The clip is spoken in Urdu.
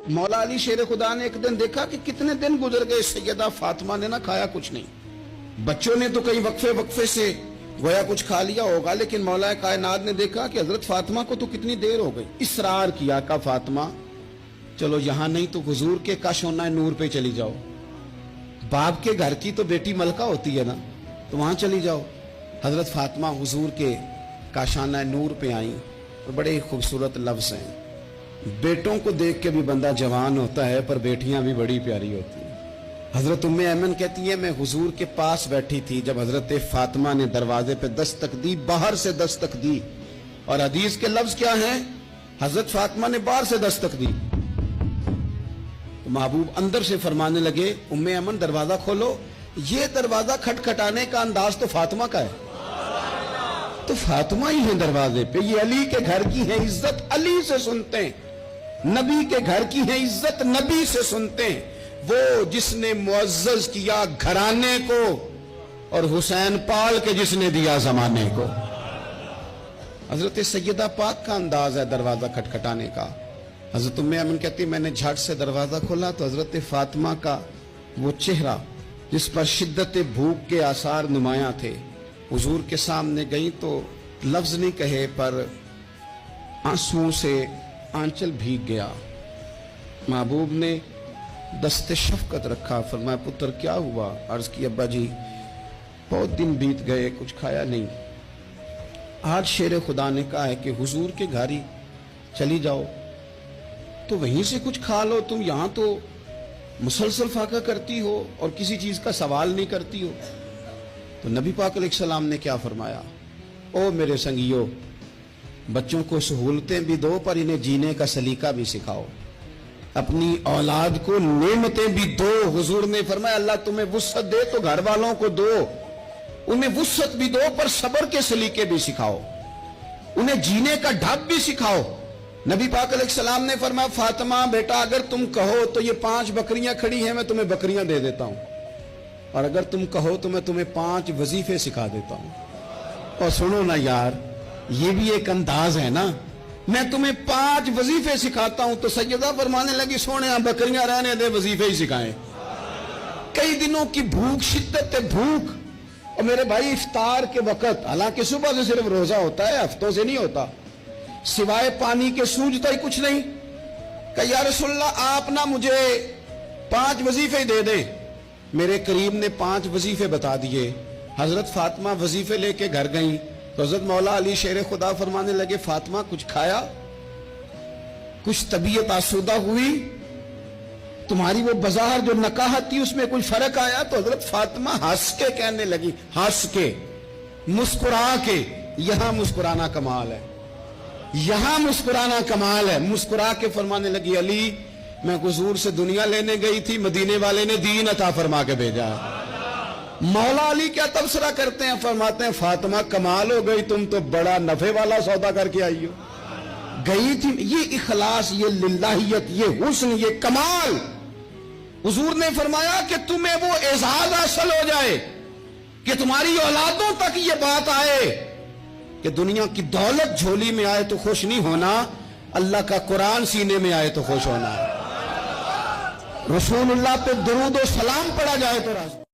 مولا علی شیر خدا نے ایک دن دیکھا کہ کتنے دن گزر گئے، سیدہ فاطمہ نے نہ کھایا کچھ نہیں. بچوں نے تو کئی وقفے سے گویا کچھ کھا لیا ہوگا، لیکن مولا کائنات نے دیکھا کہ حضرت فاطمہ کو تو کتنی دیر ہو گئی. اصرار کیا کہ فاطمہ چلو یہاں نہیں تو حضور کے کاشانہ نور پہ چلی جاؤ. باپ کے گھر کی تو بیٹی ملکہ ہوتی ہے نا، تو وہاں چلی جاؤ. حضرت فاطمہ حضور کے کاشانہ نور پہ آئیں اور بڑے خوبصورت لفظ ہیں. بیٹوں کو دیکھ کے بھی بندہ جوان ہوتا ہے، پر بیٹیاں بھی بڑی پیاری ہوتی ہیں. حضرت ام ایمن کہتی ہے میں حضور کے پاس بیٹھی تھی جب حضرت فاطمہ نے دروازے پہ دستک دی، باہر سے دستک دی. اور حدیث کے لفظ کیا ہیں؟ حضرت فاطمہ نے باہر سے دستک دی تو محبوب اندر سے فرمانے لگے ام ایمن دروازہ کھولو. یہ دروازہ کھٹکھٹانے کا انداز تو فاطمہ کا ہے، تو فاطمہ ہی ہیں دروازے پہ. یہ علی کے گھر کی ہے عزت، علی سے سنتے ہیں. نبی کے گھر کی ہے عزت، نبی سے سنتے ہیں. وہ جس نے معزز کیا گھرانے کو اور حسین پال کے جس نے دیا زمانے کو. حضرت سیدہ پاک کا انداز ہے دروازہ کھٹکھٹانے کا. حضرت ام ایمن کہتی میں نے جھٹ سے دروازہ کھولا تو حضرت فاطمہ کا وہ چہرہ جس پر شدت بھوک کے آثار نمایاں تھے، حضور کے سامنے گئی تو لفظ نہیں کہے پر آنسوؤں سے آنچل بھیگ گیا. محبوب نے دست شفقت رکھا، فرمایا پتر کیا ہوا؟ عرض کی ابا جی بہت دن بیت گئے، کچھ کھایا نہیں. آج شیر خدا نے کہا ہے کہ حضور کے گھر ہی چلی جاؤ تو وہیں سے کچھ کھا لو. تم یہاں تو مسلسل فاقہ کرتی ہو اور کسی چیز کا سوال نہیں کرتی ہو. تو نبی پاک علیہ السلام نے کیا فرمایا؟ او میرے سنگیو، بچوں کو سہولتیں بھی دو پر انہیں جینے کا سلیقہ بھی سکھاؤ. اپنی اولاد کو نعمتیں بھی دو. حضور نے فرمایا اللہ تمہیں وسعت دے تو گھر والوں کو دو، انہیں وسعت بھی دو پر صبر کے سلیقے بھی سکھاؤ، انہیں جینے کا ڈھب بھی سکھاؤ. نبی پاک علیہ السلام نے فرمایا فاطمہ بیٹا اگر تم کہو تو یہ 5 بکریاں کھڑی ہیں میں تمہیں بکریاں دے دیتا ہوں، اور اگر تم کہو تو میں تمہیں 5 وظیفے سکھا دیتا ہوں. اور سنو نا یار، یہ بھی ایک انداز ہے نا، میں تمہیں 5 وظیفے سکھاتا ہوں. تو سیدہ فرمانے لگی سونے بکریاں رہنے دے، وظیفے ہی سکھائیں. کئی دنوں کی بھوک، شدت بھوک. اور میرے بھائی افطار کے وقت، حالانکہ صبح سے صرف روزہ ہوتا ہے، ہفتوں سے نہیں ہوتا، سوائے پانی کے سوجتا ہی کچھ نہیں. کہ یا رسول اللہ آپ نہ مجھے 5 وظیفے دے دیں. میرے کریم نے 5 وظیفے بتا دیے. حضرت فاطمہ وظیفے لے کے گھر گئیں تو حضرت مولا علی شیر خدا فرمانے لگے فاطمہ کچھ کھایا؟ کچھ طبیعت آسودہ ہوئی؟ تمہاری وہ بظاہر جو نکاحت تھی اس میں کوئی فرق آیا؟ تو حضرت فاطمہ ہنس کے کہنے لگی، ہنس کے، مسکرا کے. یہاں مسکرانا کمال ہے، یہاں مسکرانا کمال ہے. مسکرا کے فرمانے لگی علی میں حضور سے دنیا لینے گئی تھی، مدینے والے نے دین عطا فرما کے بھیجا. مولا علی کیا تبصرہ کرتے ہیں؟ فرماتے ہیں فاطمہ کمال ہو گئی، تم تو بڑا نفع والا سودا کر کے آئی ہو. گئی تھی یہ اخلاص، یہ للہیت، یہ حسن، یہ کمال. حضور نے فرمایا کہ تمہیں وہ اعزاز حاصل ہو جائے کہ تمہاری اولادوں تک یہ بات آئے کہ دنیا کی دولت جھولی میں آئے تو خوش نہیں ہونا، اللہ کا قرآن سینے میں آئے تو خوش ہونا ہے. رسول اللہ پہ درود و سلام پڑھا جائے تو راضی.